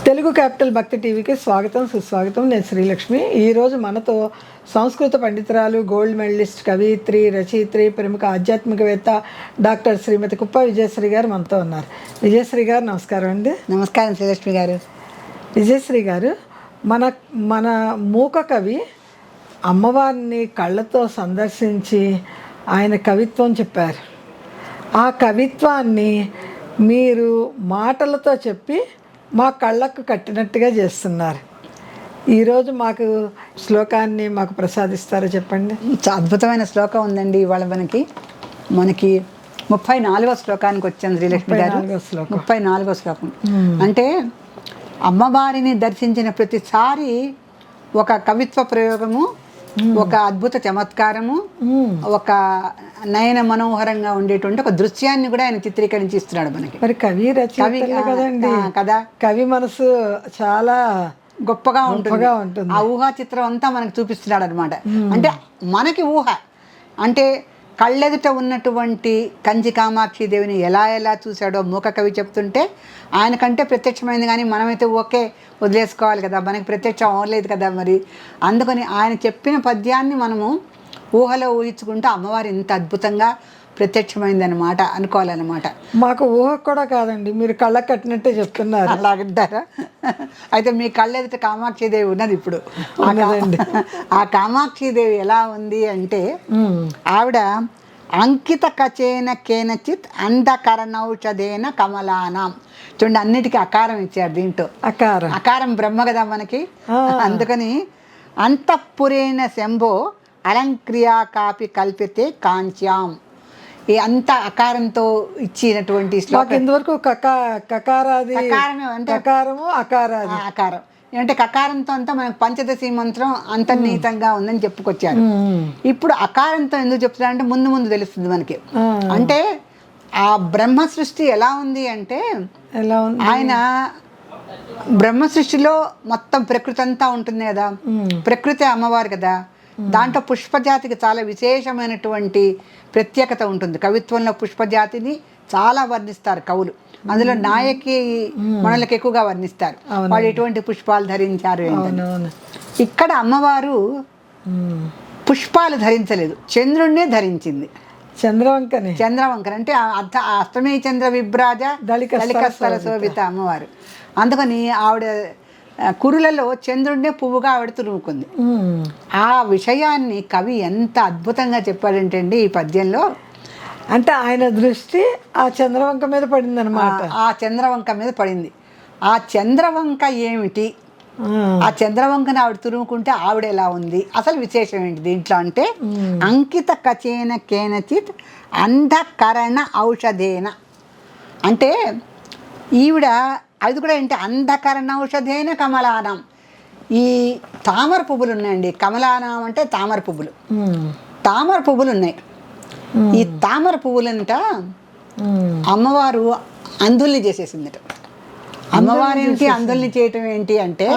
Telugu capital భక్తి టీవీకి స్వాగతం సుస్వాగతం. నేను శ్రీలక్ష్మి. ఈరోజు మనతో సంస్కృత పండితురాలు, గోల్డ్ మెడలిస్ట్, కవయిత్రి, రచయిత్రి, ప్రముఖ ఆధ్యాత్మికవేత్త డాక్టర్ శ్రీమతి కుప్ప విజయశ్రీ గారు మనతో ఉన్నారు. విజయశ్రీ గారు నమస్కారం అండి. నమస్కారం శ్రీలక్ష్మి గారు. విజయశ్రీ గారు, మన మన మూక కవి అమ్మవారిని కళ్ళతో సందర్శించి ఆయన కవిత్వం చెప్పారు. ఆ కవిత్వాన్ని మీరు మాటలతో చెప్పి మా కళ్ళకు కట్టినట్టుగా చేస్తున్నారు. ఈరోజు మాకు శ్లోకాన్ని మాకు ప్రసాదిస్తారో చెప్పండి. అద్భుతమైన శ్లోకం ఉందండి ఇవాళ మనకి 34వ శ్లోకానికి వచ్చాం శ్రీలక్ష్మి గారు. 34వ శ్లోకం అంటే అమ్మవారిని దర్శించిన ప్రతిసారి ఒక కవిత్వ ప్రయోగము, ఒక అద్భుత చమత్కారము, ఒక నయన మనోహరంగా ఉండేటువంటి ఒక దృశ్యాన్ని కూడా ఆయన చిత్రీకరించి ఇస్తున్నాడు మనకి. మరి కవి రచయిత కదండి కదా, కవి మనసు చాలా గొప్పగా ఉంటుంది. ఆ ఊహా చిత్రం అంతా మనకు చూపిస్తున్నాడు అనమాట. అంటే మనకి ఊహ అంటే కళ్ళెదుట ఉన్నటువంటి కంచి కామాక్షి దేవిని ఎలా ఎలా చూశాడో మూక కవి చెప్తుంటే ఆయనకంటే ప్రత్యక్షమైంది, కానీ మనమైతే ఓకే వదిలేసుకోవాలి కదా, మనకి ప్రత్యక్షం అవ్వలేదు కదా. మరి అందుకని ఆయన చెప్పిన పద్యాన్ని మనము ఊహలో ఊహించుకుంటూ అమ్మవారు ఇంత అద్భుతంగా ప్రత్యక్షమైందనమాట అనుకోవాలన్నమాట. మాకు ఊహ కూడా కాదండి, మీరు కళ్ళకు కట్టినట్టే చెప్తున్నారు. అలాగంటారా? అయితే మీ కళ్ళెదుట కామాక్షిదేవి ఉన్నది ఇప్పుడు. ఆ కామాక్షిదేవి ఎలా ఉంది అంటే ఆవిడ అంకిత కచేన కేనచిత్ అంధకరణౌషధేన కమలానాం. చూడండి, అన్నిటికీ అకారం ఇచ్చారు దీంట్లో. అకారం బ్రహ్మ కదా మనకి. అందుకని అంతఃపురేణ శంభో అలంక్రియా కాపి కల్పితే కాంచ్యాం. ఈ అంత అకారంతో ఇచ్చినటువంటి శ్లోకం. ఇంతవరకు కకారాది అంటే అకారం అంటే కకారంతో అంతా మనకు పంచదశి మంత్రం అంతర్నీతంగా ఉందని చెప్పుకొచ్చారు. ఇప్పుడు అకారంతో ఎందుకు చెప్తున్నారంటే ముందు ముందు తెలుస్తుంది మనకి. అంటే ఆ బ్రహ్మ సృష్టి ఎలా ఉంది అంటే, ఆయన బ్రహ్మ సృష్టిలో మొత్తం ప్రకృతి అంతా ఉంటుంది కదా, ప్రకృతి అమ్మవారు కదా. దాంట్లో పుష్పజాతికి చాలా విశేషమైనటువంటి ప్రత్యేకత ఉంటుంది. కవిత్వంలో పుష్పజాతిని చాలా వర్ణిస్తారు కవులు. అందులో నాయకి మనలకు ఎక్కువగా వర్ణిస్తారు, వాళ్ళు ఎటువంటి పుష్పాలు ధరించారు. ఇక్కడ అమ్మవారు పుష్పాలు ధరించలేదు, చంద్రుణ్ణే ధరించింది. చంద్రవంకన అంటే అష్టమి చంద్ర విభ్రాజ దళిక శోభిత అమ్మవారు. అందుకని ఆవిడ కురులలో చంద్రుడినే పువ్వుగా ఆవిడ తురుముకుంది. ఆ విషయాన్ని కవి ఎంత అద్భుతంగా చెప్పాడంటే అండి ఈ పద్యంలో, అంటే ఆయన దృష్టి ఆ చంద్రవంక మీద పడింది అనమాట. ఆ చంద్రవంక మీద పడింది. ఆ చంద్రవంక ఏమిటి, ఆ చంద్రవంకను ఆవిడ తురుముకుంటే ఆవిడ ఎలా ఉంది, అసలు విశేషం ఏంటి దీంట్లో అంటే, అంకిత కచేన కేనచిత్ అంధకరణ ఔషధేన. అంటే ఈవిడ అది కూడా ఏంటి, అంధకరణ ఔషధేన కమలానం. ఈ తామర పువ్వులు ఉన్నాయండి, కమలానం అంటే తామర పువ్వులు. తామర పువ్వులు ఉన్నాయి. ఈ తామర పువ్వులంట అమ్మవారు అంధుల్ని చేసేసిందట. అమ్మవారు ఏంటి అంధుల్ని చేయటం ఏంటి అంటే,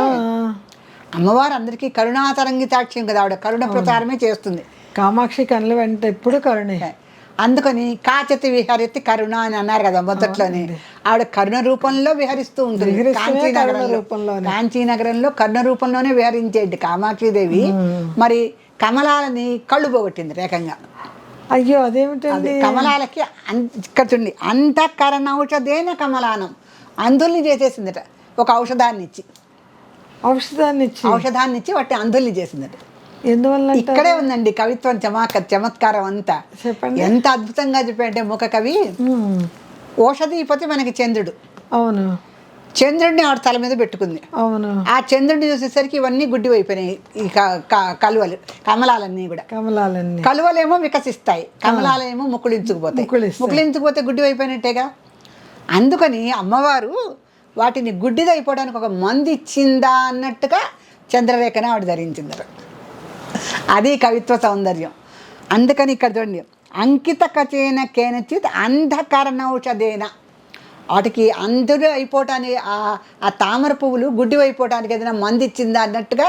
అమ్మవారు అందరికీ కరుణాతరంగితాక్ష్యం కదా, ఆవిడ కరుణ ప్రచారమే చేస్తుంది. కామాక్షి కనుల వెంట ఎప్పుడు కరుణే. అందుకని కాచతి విహరితి కరుణ అని అన్నారు కదా మొదట్లోనే. ఆవిడ కరుణ రూపంలో విహరిస్తూ ఉంటుంది. కాంచీనగరంలో కరుణ రూపంలోనే విహరించేది కామాక్షిదేవి. మరి కమలాలని కళ్ళు పోగొట్టింది రేఖంగా. అయ్యో, అదేమిటండి? కమలాలకి ఇక్కడ చూడండి, అంతఃకరణ ఔషధేన కమలానం, అంధుల్ని చేసేసిందట. ఒక ఔషధాన్ని ఇచ్చి వాటిని అంధుల్ని చేసిందట. ఎందువల్ల? ఇక్కడే ఉందండి కవిత్వం చమత్కారం అంతా. ఎంత అద్భుతంగా చెప్పాడంటే మూక కవి, ఓషధిపతి మనకి చంద్రుడు. అవును. చంద్రుడిని ఆవిడ తల మీద పెట్టుకుంది. అవును. ఆ చంద్రుడిని చూసేసరికి ఇవన్నీ గుడ్డి అయిపోయినాయి. ఈ కలువలు, కమలాలన్నీ కూడా. కలువలేమో వికసిస్తాయి, కమలాలేమో ముక్కులించుకుపోతాయి. ముక్కులించుకుపోతే గుడ్డి అయిపోయినట్టేగా. అందుకని అమ్మవారు వాటిని గుడ్డిదైపోవడానికి ఒక మందు ఇచ్చిందా అన్నట్టుగా చంద్రరేఖను ఆవిడ ధరించిందరు. అది కవిత్వ సౌందర్యం. అందుకని ఇక్కడ చూడండి, అంకిత కచేన కేనచిత్ అంధకరణౌషధేన. వాటికి అంధుడు అయిపోవటానికి ఆ తామర పువ్వులు గుడ్డి అయిపోవటానికి ఏదైనా మంది ఇచ్చిందా అన్నట్టుగా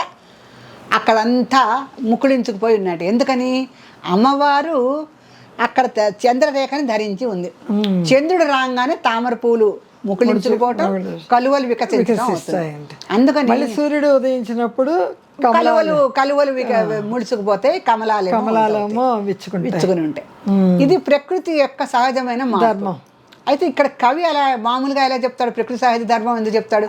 అక్కడంతా ముకుళించుకుపోయి ఉన్నట్టు. ఎందుకని అమ్మవారు అక్కడ చంద్రరేఖని ధరించి ఉంది. చంద్రుడు రాగానే తామర పువ్వులు ముకుళించుకుపోవటం, కలువలు వికసించడం అవుతుంది. అందుకని మళ్ళీ సూర్యుడు ఉదయించినప్పుడు కలువలు ముడుచుకుపోతే కమలాలేమో విచ్చుకుని ఉంటాయి. ఇది ప్రకృతి యొక్క సహజమైన ధర్మం. అయితే ఇక్కడ కవి అలా మామూలుగా ఎలా చెప్తాడు, ప్రకృతి సహజ ధర్మం ఎందుకు చెప్తాడు?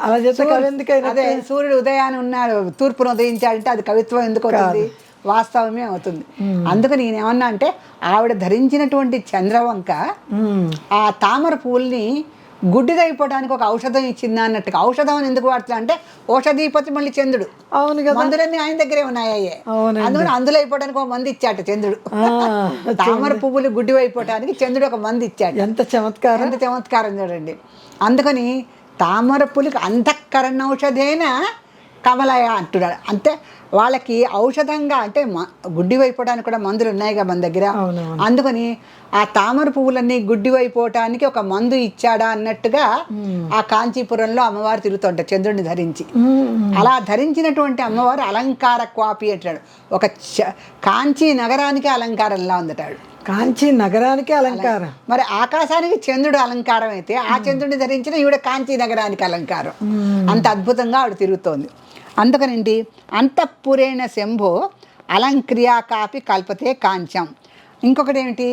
అదే సూర్యుడు ఉదయాన్ని ఉన్నాడు, తూర్పును ఉదయించాడంటే అది కవిత్వం ఎందుకు అవుతుంది? వాస్తవమే అవుతుంది. అందుకని నేను ఏమన్నా అంటే ఆవిడ ధరించినటువంటి చంద్రవంక ఆ తామర పువ్వుల్ని గుడ్డిదైపోవడానికి ఒక ఔషధం ఇచ్చింది అన్నట్టుగా. ఔషధం అని ఎందుకు వాడుతున్నా అంటే ఔషధీపతి మళ్ళీ చంద్రుడు. అవును కదా, మందులన్నీ ఆయన దగ్గరే ఉన్నాయి. అందుకని అందులో అయిపోవడానికి ఒక మంది ఇచ్చాట చంద్రుడు. తామర పువ్వులు గుడ్డి అయిపోవడానికి చంద్రుడు ఒక మంది ఇచ్చాడు. ఎంత చమత్కారం, ఎంత చమత్కారం చూడండి. అందుకని తామర పువ్వులకి అంతఃకరణ ఔషధేన కమలయ అంటున్నాడు. అంటే వాళ్ళకి ఔషధంగా అంటే గుడ్డి అయిపోవడానికి కూడా మందులు ఉన్నాయిగా మన దగ్గర. అందుకని ఆ తామర పువ్వులన్నీ గుడ్డి అయిపోవటానికి ఒక మందు ఇచ్చాడా అన్నట్టుగా ఆ కాంచీపురంలో అమ్మవారు తిరుగుతుంటారు చంద్రుడిని ధరించి. అలా ధరించినటువంటి అమ్మవారు అలంకార క్వాపి అంటాడు. ఒక కాంచీ నగరానికి అలంకారంలా ఉందటాడు. కాంచీ నగరానికి అలంకారం. మరి ఆకాశానికి చంద్రుడు అలంకారం అయితే ఆ చంద్రుడిని ధరించిన ఈవిడ కాంచీ నగరానికి అలంకారం. అంత అద్భుతంగా ఆవిడ తిరుగుతోంది. అందుకనండి అంతఃపురేణ శంభో అలంక్రియా కాపి కల్పతే కాంచం. ఇంకొకటి ఏమిటి,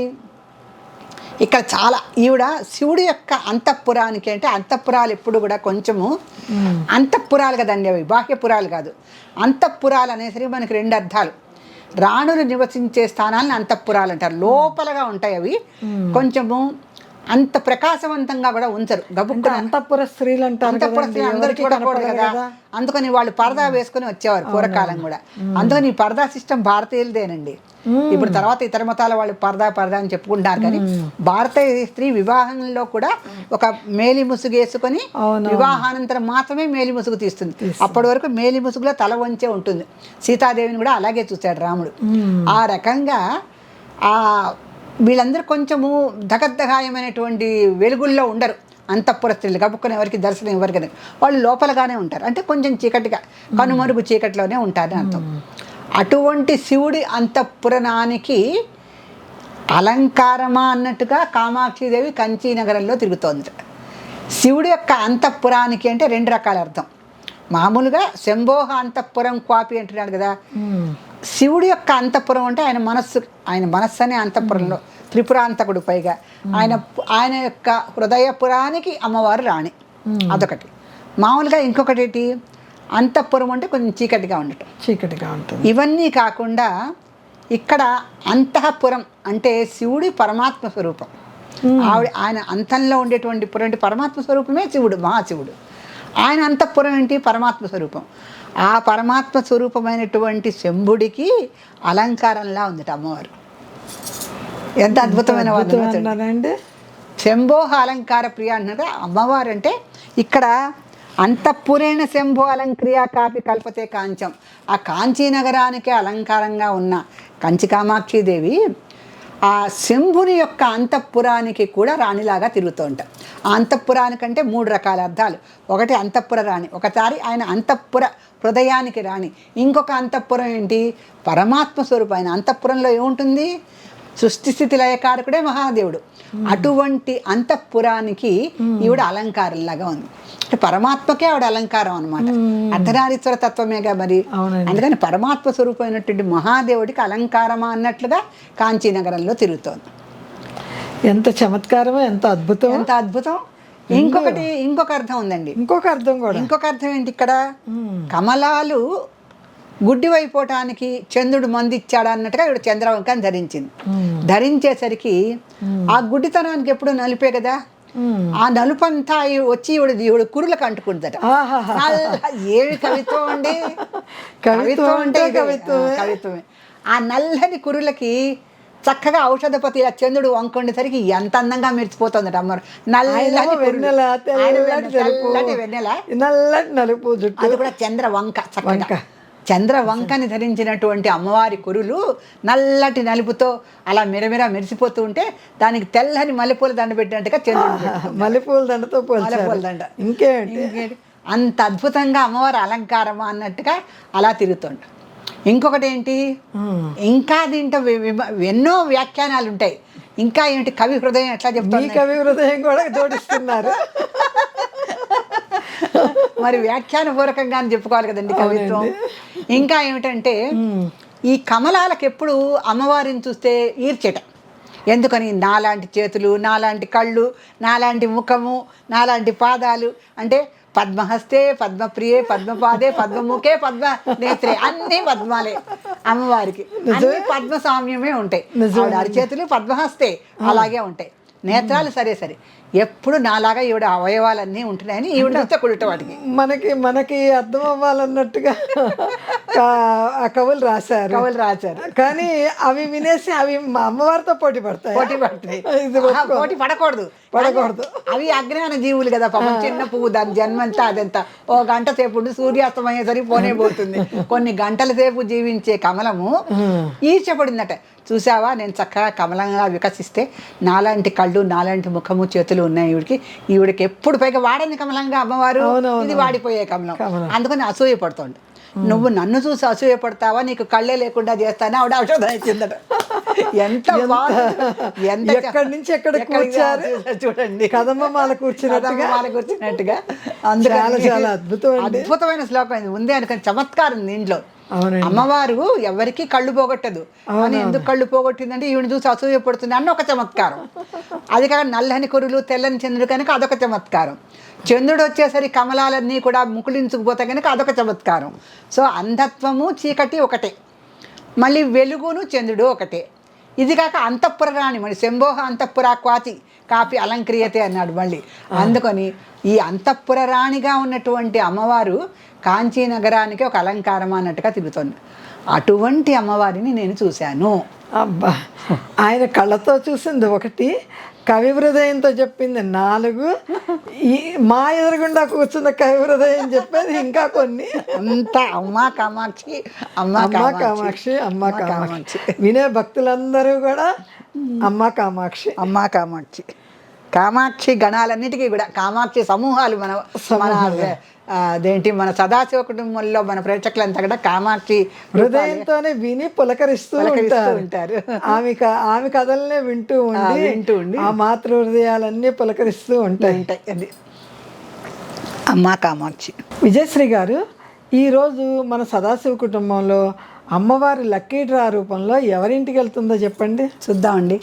ఇక్కడ చాలా ఈవిడ శివుడి యొక్క అంతఃపురానికి అంటే అంతఃపురాలు ఎప్పుడు కూడా కొంచెము అంతఃపురాలు కదండి, అవి బాహ్యపురాలు కాదు. అంతఃపురాలు అనేసరికి మనకి రెండు అర్థాలు. రాణులు నివసించే స్థానాలను అంతఃపురాలు అంటారు. లోపలగా ఉంటాయి అవి, కొంచెము అంత ప్రకాశవంతంగా కూడా ఉంచరు. గబుక్కున అంతఃపుర స్త్రీలు అంటారు, అంతఃపుర స్త్రీలు అందరూ చూడకూడదు కదా. అందుకని వాళ్ళు పరదా వేసుకుని వచ్చేవారు పూర్వకాలం కూడా. అందుకని ఈ పరదా సిస్టమ్ భారతీయులదేనండి. ఇప్పుడు తర్వాత ఇతర మతాల వాళ్ళు పరదా అని చెప్పుకుంటారు, కానీ భారతీయ స్త్రీ వివాహంలో కూడా ఒక మేలి ముసుగు వేసుకొని వివాహానంతరం మాత్రమే మేలి ముసుగు తీస్తుంది. అప్పటి వరకు మేలి ముసుగులో తల వంచే ఉంటుంది. సీతాదేవిని కూడా అలాగే చూశాడు రాముడు. ఆ రకంగా ఆ వీళ్ళందరూ కొంచెము దగద్దగాయమైనటువంటి వెలుగుల్లో ఉండరు. అంతఃపుర స్త్రీలు గబుక్కుని ఎవరికి దర్శనం ఎవరికైనా వాళ్ళు లోపలగానే ఉంటారు. అంటే కొంచెం చీకటిగా కనుమరుగు చీకటిలోనే ఉంటారని అర్థం. అటువంటి శివుడి అంతఃపురానికి అలంకారమా అన్నట్టుగా కామాక్షిదేవి కంచి నగరంలో తిరుగుతోంది. శివుడి యొక్క అంతఃపురానికి అంటే రెండు రకాల అర్థం. మామూలుగా శంభోహ అంతఃపురం క్వాపి అంటున్నాడు కదా. శివుడి యొక్క అంతఃపురం అంటే ఆయన మనస్సు అనే అంతఃపురంలో త్రిపురాంతకుడు, పైగా ఆయన యొక్క హృదయపురానికి అమ్మవారు రాణి. అదొకటి. మామూలుగా ఇంకొకటి ఏంటి, అంతఃపురం అంటే కొంచెం చీకటిగా ఉంటుంది. ఇవన్నీ కాకుండా ఇక్కడ అంతఃపురం అంటే శివుడి పరమాత్మ స్వరూపం. ఆయన అంతంలో ఉండేటువంటి పురం పరమాత్మ స్వరూపమే శివుడు, మహాశివుడు. ఆయన అంతఃపురం ఏంటి, పరమాత్మ స్వరూపం. ఆ పరమాత్మ స్వరూపమైనటువంటి శంభుడికి అలంకారంలా ఉందట అమ్మవారు. ఎంత అద్భుతమైన వాడు. శంభోహ అలంకార ప్రియ అంటున్నారు అమ్మవారు. అంటే ఇక్కడ అంతఃపురేణ శంభో అలంక్రియా కాపి కల్పతే కాంచం. ఆ కాంచీ నగరానికి అలంకారంగా ఉన్న కంచి కామాక్షిదేవి ఆ శంభుని యొక్క అంతఃపురానికి కూడా రాణిలాగా తిరుగుతూ ఉంటాం. ఆ అంతఃపురానికంటే మూడు రకాల అర్థాలు. ఒకటి అంతఃపుర రాణి, ఒకసారి ఆయన అంతఃపుర హృదయానికి రాణి. ఇంకొక అంతఃపురం ఏంటి, పరమాత్మ స్వరూపం. ఆయన అంతఃపురంలో ఏముంటుంది, సృష్టి స్థితి లయకారకుడే మహాదేవుడు. అటువంటి అంతఃపురానికి ఈవిడ అలంకారంలాగా ఉంది. అంటే పరమాత్మకే ఆవిడ అలంకారం అనమాట. అర్ధనారీశ్వర తత్వమేగా మరి. అందుకని పరమాత్మ స్వరూపమైనటువంటి మహాదేవుడికి అలంకారమా అన్నట్లుగా కాంచీనగరంలో తిరుగుతోంది. ఎంత చమత్కారమో, ఎంత అద్భుతం. ఇంకొక అర్థం ఉందండి. ఇంకొక అర్థం ఏంటి, ఇక్కడ కమలాలు గుడ్డివైపోవటానికి చంద్రుడు మంది ఇచ్చాడు అన్నట్టుగా ఇప్పుడు చంద్రవంకాన్ని ధరించింది. ధరించేసరికి ఆ గుడ్డితనానికి ఎప్పుడు నలిపే కదా, ఆ నలుపంతా వచ్చి ఈవిడ కురులకు అంటుకుందట. ఏమి కవిత్వం అండి, కవిత్వం అంటే కవిత్వమే. ఆ నల్లని కురులకి చక్కగా ఔషధపతి ఆ చంద్రుడు వంకొండేసరికి ఎంత అందంగా మెరిచిపోతుందట అమ్మారు. నల్లటి వెన్నెల, నల్లటి నలుపు, అది కూడా చంద్రవంక. చక్కగా చంద్రవంకని ధరించినటువంటి అమ్మవారి కురులు నల్లటి నలుపుతో అలా మెరిసిపోతూ ఉంటే దానికి తెల్లని మల్లెపూల దండ పెట్టినట్టుగా చంద్రుడు మల్లెపూల దండతో మల్లెపూల దండ. ఇంకేంటి అంత అద్భుతంగా అమ్మవారి అలంకారమా అన్నట్టుగా అలా తిరుగుతుంట. ఇంకొకటి ఏంటి, ఇంకా దీంట్లో ఎన్నో వ్యాఖ్యానాలు ఉంటాయి. ఇంకా ఏంటి, కవి హృదయం ఎట్లా చెప్తారు, కవి హృదయం కూడా జోడిస్తున్నారు. మరి వ్యాఖ్యానపూర్వకంగా అని చెప్పుకోవాలి కదండి కవిత్వం. ఇంకా ఏమిటంటే ఈ కమలాలకు ఎప్పుడు అమ్మవారిని చూస్తే ఈర్చెట. ఎందుకని నాలాంటి చేతులు, నాలాంటి కళ్ళు, నాలాంటి ముఖము, నాలాంటి పాదాలు, అంటే పద్మహస్తే, పద్మప్రియే, పద్మపాదే, పద్మముఖే, పద్మ నేత్రే, అన్ని పద్మాలే అమ్మవారికి. అన్ని పద్మ సామ్యమే ఉంటాయి. అరిచేతులు పద్మహస్తే అలాగే ఉంటాయి. నేత్రాలు సరే సరే ఎప్పుడు నాలాగా ఈవిడ అవయవాలన్నీ ఉంటున్నాయని ఈవిడ కుడుట వాటికి మనకి అర్థం అవ్వాలన్నట్టుగా కవులు రాశారు. కానీ అవి వినేసి అవి మా అమ్మవారితో పోటీ పడతాయి. పోటీ పడకూడదు. అవి అజ్ఞాన జీవులు కదా పాపం. చిన్న పువ్వు, దాని జన్మంతా అదంతా ఓ గంట సేపు ఉండి సూర్యాస్తమయ్యేసరికి పోనే పోతుంది. కొన్ని గంటల సేపు జీవించే కమలము ఈర్చపడిందట. చూసావా, నేను చక్కగా కమలంగా వికసిస్తే నాలాంటి కళ్ళు, నాలాంటి ముఖము, చేతులు ఉన్నాయి ఈవిడికి ఎప్పుడు పైగా వాడని కమలంగా అమ్మవారు, ఇది వాడిపోయే కమలం. అందుకని అసూయ పడుతుంది. నువ్వు నన్ను చూసి అసూయ పడతావా, నీకు కళ్ళే లేకుండా చేస్తానా ఆవిడ ఔషధం ఇచ్చిందట. ఎంత ఎక్కడి నుంచి ఎక్కడ కూర్చారు చూడండి, కదమ్మమాల కూర్చున్నట్టుగా. చాలా అద్భుతమైన శ్లోకం ఉంది అనుకుని చమత్కారం దీంట్లో. అమ్మవారు ఎవరికి కళ్ళు పోగొట్టదు అని. ఎందుకు కళ్ళు పోగొట్టిందంటే ఈవిని చూసి అసూయ పడుతుంది అన్న ఒక చమత్కారం. అది కాక నల్లని కురులు, తెల్లని చంద్రుడు కనుక అదొక చమత్కారం. చంద్రుడు వచ్చేసరికి కమలాలన్నీ కూడా ముకుళించుకుపోతాయి కనుక అదొక చమత్కారం. సో అంధత్వము చీకటి ఒకటే, మళ్ళీ వెలుగును చంద్రుడు ఒకటే. ఇది కాక అంతఃపుర రాణి, మరి శంభోహ అంతఃపుర క్వాతి కాపి అలంక్రియతే అన్నాడు మళ్ళీ. అందుకని ఈ అంతఃపుర రాణిగా ఉన్నటువంటి అమ్మవారు కాంచీ నగరానికి ఒక అలంకారం అన్నట్టుగా తిరుగుతుంది. అటువంటి అమ్మవారిని నేను చూశాను. అబ్బా, ఆయన కళ్ళతో చూసింది ఒకటి, కవి హృదయంతో చెప్పింది 4, ఈ మా ఎదురుగుండా కూర్చున్న కవి హృదయం చెప్పేది ఇంకా కొన్ని. అంతా అమ్మా కామాక్షి, అమ్మా కామాక్షి, అమ్మా కామాక్షి. వినే భక్తులందరూ కూడా అమ్మా కామాక్షి, అమ్మా కామాక్షి. కామాక్షి గణాలన్నిటికీ కూడా కామాక్షి సమూహాలు అదేంటి మన సదాశివ కుటుంబంలో మన ప్రేక్షకులంతా కూడా కామాక్షి హృదయంతోనే విని పులకరిస్తూ ఉంటారు. ఆమె కథలనే వింటూ ఉండి ఆ మాతృ హృదయాలన్నీ పులకరిస్తూ ఉంటాయి. అది అమ్మా కామాక్షి. విజయశ్రీ గారు, ఈరోజు మన సదాశివ కుటుంబంలో అమ్మవారి లక్కీ డ్రా రూపంలో ఎవరింటికి వెళ్తుందో చెప్పండి, చూద్దామండి.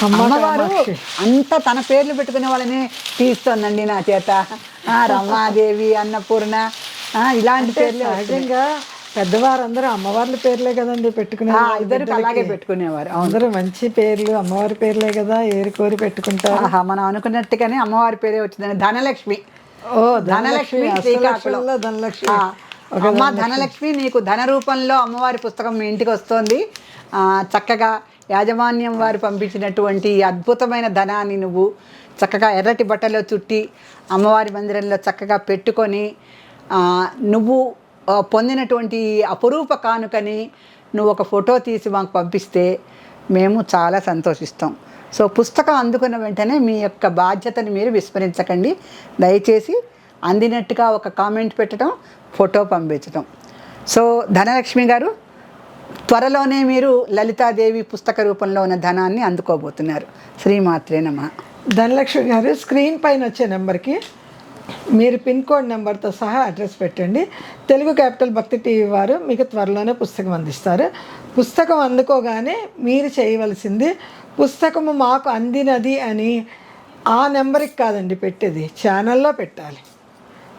అమ్మవారు అంతా తన పేర్లు పెట్టుకునే వాళ్ళని తీస్తోందండి నా చేత. రమాదేవి, అన్నపూర్ణ, ఇలాంటి పేర్లు. సహజంగా పెద్దవారందరూ అమ్మవార్ల పేర్లే కదండి పెట్టుకునేవారు. ఇద్దరు అలాగే పెట్టుకునేవారు. అందరూ మంచి పేర్లు అమ్మవారి పేర్లే కదా ఏరుకోరి పెట్టుకుంటారు. మనం అనుకున్నట్టుగానే అమ్మవారి పేరే వచ్చిందండి. ధనలక్ష్మి. ధనలక్ష్మి, ధనలక్ష్మి. అమ్మ ధనలక్ష్మి, నీకు ధన రూపంలో అమ్మవారి పుస్తకం మీ ఇంటికి వస్తోంది. చక్కగా యాజమాన్యం వారు పంపించినటువంటి అద్భుతమైన ధనాన్ని నువ్వు చక్కగా ఎర్రటి బట్టలో చుట్టి అమ్మవారి మందిరంలో చక్కగా పెట్టుకొని నువ్వు పొందినటువంటి అపురూప కానుకని నువ్వు ఒక ఫోటో తీసి మాకు పంపిస్తే మేము చాలా సంతోషిస్తాం. సో పుస్తకం అందుకున్న వెంటనే మీ యొక్క బాధ్యతను మీరు విస్మరించకండి. దయచేసి అందినట్టుగా ఒక కామెంట్ పెట్టడం, ఫోటో పంపించడం. సో ధనలక్ష్మి గారు, త్వరలోనే మీరు లలితాదేవి పుస్తక రూపంలో ఉన్న ధనాన్ని అందుకోబోతున్నారు. శ్రీమాత్రే నమః. ధనలక్ష్మి గారు, స్క్రీన్ పైన వచ్చే నెంబర్కి మీరు పిన్ కోడ్ నెంబర్తో సహా అడ్రస్ పెట్టండి. తెలుగు క్యాపిటల్ భక్తి టీవీ వారు మీకు త్వరలోనే పుస్తకం అందిస్తారు. పుస్తకం అందుకోగానే మీరు చేయవలసింది, పుస్తకము మాకు అందినది అని ఆ నెంబర్కి కాదండి పెట్టేది, ఛానల్లో పెట్టాలి.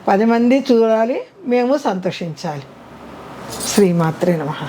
10 మంది చూడాలి, మేము సంతోషించాలి. శ్రీమాత్రే నమః.